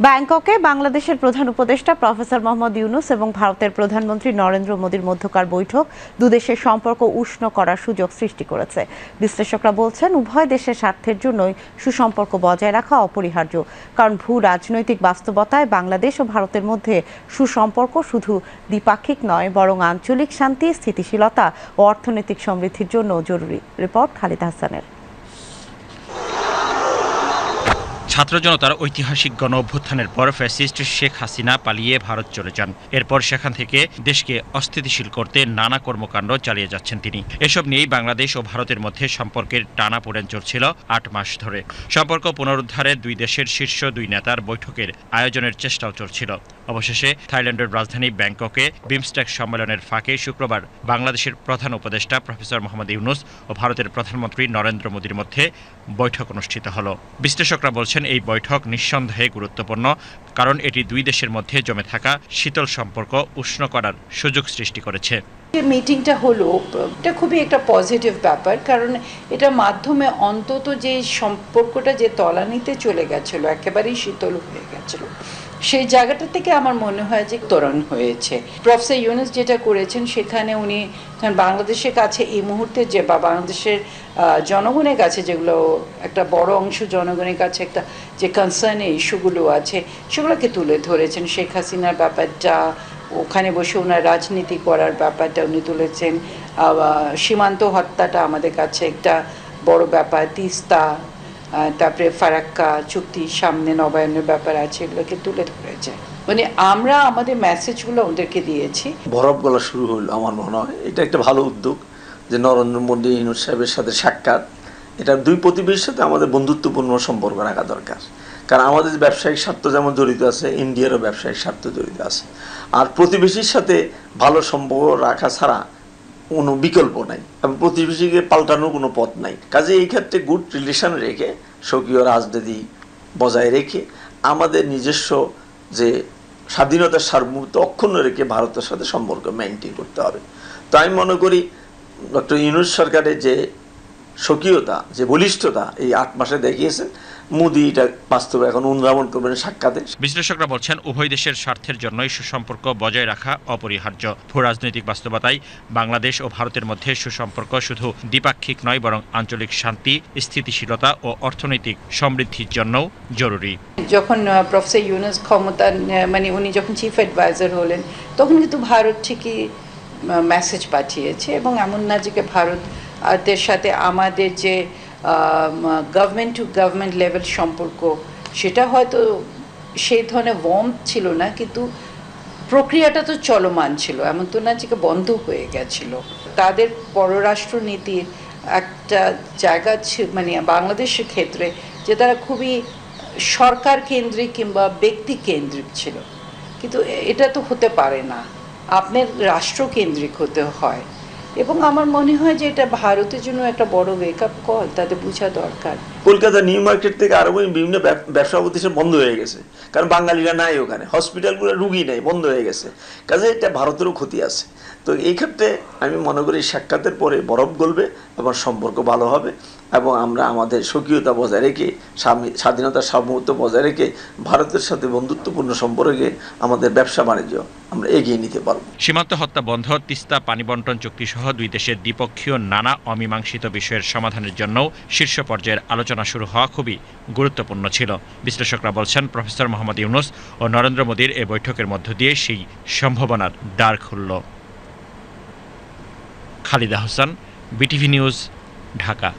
ব্যাংককে বাংলাদেশের প্রধান উপদেষ্টা প্রফেসর মোহাম্মদ ইউনূস এবং ভারতের প্রধানমন্ত্রী নরেন্দ্র মোদীর মধ্যকার বৈঠক দুদেশের সম্পর্ক উষ্ণ করার সুযোগ সৃষ্টি করেছে। বিশ্লেষকরা বলছেন, উভয় দেশের স্বার্থের জন্যই সুসম্পর্ক বজায় রাখা অপরিহার্য। কারণ ভূ রাজনৈতিক বাস্তবতায় বাংলাদেশ ও ভারতের মধ্যে সুসম্পর্ক শুধু দ্বিপাক্ষিক নয়, বরং আঞ্চলিক শান্তি, স্থিতিশীলতা ও অর্থনৈতিক সমৃদ্ধির জন্য জরুরি। রিপোর্ট খালিদা হাসানের। ছাত্র জনতার ঐতিহাসিক গণ অভ্যুত্থানের পর ফ্যাসিস্ট শেখ হাসিনা পালিয়ে ভারত চলে যান। এরপর সেখান থেকে দেশকে অস্থিতিশীল করতে নানা কর্মকাণ্ড চালিয়ে যাচ্ছেন তিনি। এসব নিয়েই বাংলাদেশ ও ভারতের মধ্যে সম্পর্কের টানাপোড়েন চলছিল ৮ মাস ধরে। সম্পর্ক পুনরুদ্ধারে দুই দেশের শীর্ষ দুই নেতার বৈঠকের আয়োজনের চেষ্টাও চলছিল। অবশেষে থাইল্যান্ডের রাজধানী ব্যাংককে বিমস্টেক সম্মেলনের ফাঁকে শুক্রবার বাংলাদেশের প্রধান উপদেষ্টা প্রফেসর মোহাম্মদ ইউনূস ও ভারতের প্রধানমন্ত্রী নরেন্দ্র মোদীর মধ্যে বৈঠক অনুষ্ঠিত হলো। বিশ্লেষকরা বলছেন, এই বৈঠক নিঃসন্দেহে গুরুত্বপূর্ণ, কারণ এটি দুই দেশের মধ্যে জমে থাকা শীতল সম্পর্ক উষ্ণ করার সুযোগ সৃষ্টি করেছে। মিটিংটা হলো, এটা খুবই একটা পজিটিভ ব্যাপার, কারণ এটার মাধ্যমে অন্তত যে সম্পর্কটা যে তলানিতে চলে গেছিল, একেবারেই শীতল হয়ে গেছিল, সেই জায়গাটা থেকে আমার মনে হয় যে ত্বরণ হয়েছে। প্রফেসর ইউনূস যেটা করেছেন, সেখানে উনি বাংলাদেশের কাছে এই মুহূর্তে যে বা বাংলাদেশের জনগণের কাছে যেগুলো একটা বড় অংশ জনগণের কাছে একটা যে কনসার্ন ইস্যুগুলো আছে সেগুলোকে তুলে ধরেছেন। শেখ হাসিনার ব্যাপারটা, ওখানে বসে ওনার রাজনীতি করার ব্যাপারটা উনি তুলেছেন। সীমান্ত হত্যাটা আমাদের কাছে একটা বড় ব্যাপার, তিস্তা, তারপরে ফারাক্কা চুক্তি সামনে নবায়নের ব্যাপার আছে, এগুলোকে তুলে ধরেছে। মানে আমরা আমাদের মেসেজগুলো ওদেরকে দিয়েছি। বরফ গলা শুরু হলো। আমার মনে হয় এটা একটা ভালো উদ্যোগ যে নরেন্দ্র মোদী ইউনূস সাহেবের সাথে সাক্ষাৎ। এটা দুই প্রতিবেশীর সাথে আমাদের বন্ধুত্বপূর্ণ সম্পর্ক রাখা দরকার, কারণ আমাদের ব্যবসায়িক স্বার্থ যেমন জড়িত আছে, ইন্ডিয়ারও ব্যবসায়িক স্বার্থ জড়িত আছে। আর প্রতিবেশীর সাথে ভালো সম্পর্ক রাখা ছাড়া কোনো বিকল্প নাই এবং প্রতিবেশীকে পাল্টানোর কোনো পথ নাই। কাজে এই ক্ষেত্রে গুড রিলেশন রেখে, স্বকীয় রাজনীতি বজায় রেখে, আমাদের নিজস্ব যে স্বাধীনতার সার্বভৌমত্ব অক্ষুণ্ণ রেখে ভারতের সাথে সম্পর্ক মেনটেন করতে হবে। তো আমি মনে করি ডক্টর ইউনূস সরকারের যে স্বকীয়তা, যে বলিষ্ঠতা এই ৮ মাসে দেখিয়েছেন, মোদি এটা বাস্তবে এখন অনুধাবন করবেন সাক্ষাতে। বিশ্লেষকরা বলছেন, উভয় দেশের স্বার্থের জন্যই সুসম্পর্ক বজায় রাখা অপরিহার্য। ভূ রাজনৈতিক বাস্তবতায় বাংলাদেশ ও ভারতের মধ্যে সুসম্পর্ক শুধু দ্বিপাক্ষিক নয়, বরং আঞ্চলিক শান্তি, স্থিতিশীলতা ও অর্থনৈতিক সমৃদ্ধির জন্যও জরুরি। যখন প্রফেসর ইউনূস ক্ষমতা মানে উনি যখন চিফ অ্যাডভাইজার হলেন, তখন কিন্তু ভারত ঠিকই মেসেজ পাঠিয়েছে, এবং এমন না যে ভারতের সাথে আমাদের যে গভর্নমেন্ট টু গভর্নমেন্ট লেভেল সম্পর্ক, সেটা হয়তো সেই ধরনের ওয়ার্মথ ছিল না, কিন্তু প্রক্রিয়াটা তো চলমান ছিল, এমন তো না যে বন্ধ হয়ে গেছিল। তাদের পররাষ্ট্রনীতির একটা জায়গা মানে বাংলাদেশের ক্ষেত্রে যে তারা খুবই সরকার কেন্দ্রিক কিংবা ব্যক্তি কেন্দ্রিক ছিল, কিন্তু এটা তো হতে পারে না, আপনার রাষ্ট্রকেন্দ্রিক হতে হয়। এবং আমার মনে হয় যে এটা ভারতের জন্য একটা বড় ওয়েক আপ কল, তাদের বোঝা দরকার। কলকাতা নিউ মার্কেট থেকে আরো বিভিন্ন ব্যবসা প্রতিষ্ঠান বন্ধ হয়ে গেছে, কারণ বাঙালিরা নাই ওখানে, হসপিটালগুলো রুগী নেই, বন্ধ হয়ে গেছে। কাজে এটা ভারতেরও ক্ষতি আছে। তো এই ক্ষেত্রে আমি মনে করি সাক্ষাতের পরে বরফ গলবে এবং সম্পর্ক ভালো হবে, এবং আমরা আমাদের স্বকীয়তা বজায় রেখে, স্বাধীনতার সার্বভৌমত্ব বজায় রেখে ভারতের সাথে বন্ধুত্বপূর্ণ সম্পর্কে আমাদের ব্যবসা বাণিজ্য আমরা এগিয়ে নিতে পারব। সীমান্ত হত্যা বন্ধ, তিস্তা পানি বন্টন চুক্তি সহ দুই দেশের দ্বিপক্ষীয় নানা অমীমাংসিত বিষয়ের সমাধানের জন্য শীর্ষ পর্যায়ের আলোচনা শুরু হওয়া খুবই গুরুত্বপূর্ণ ছিল। বিশ্লেষকরা বলছেন, প্রফেসর মোহাম্মদ ইউনূস ও নরেন্দ্র মোদীর এই বৈঠকের মধ্য দিয়ে সেই সম্ভাবনার দ্বার খুলল। Khalida Hasan, BTV news, Dhaka.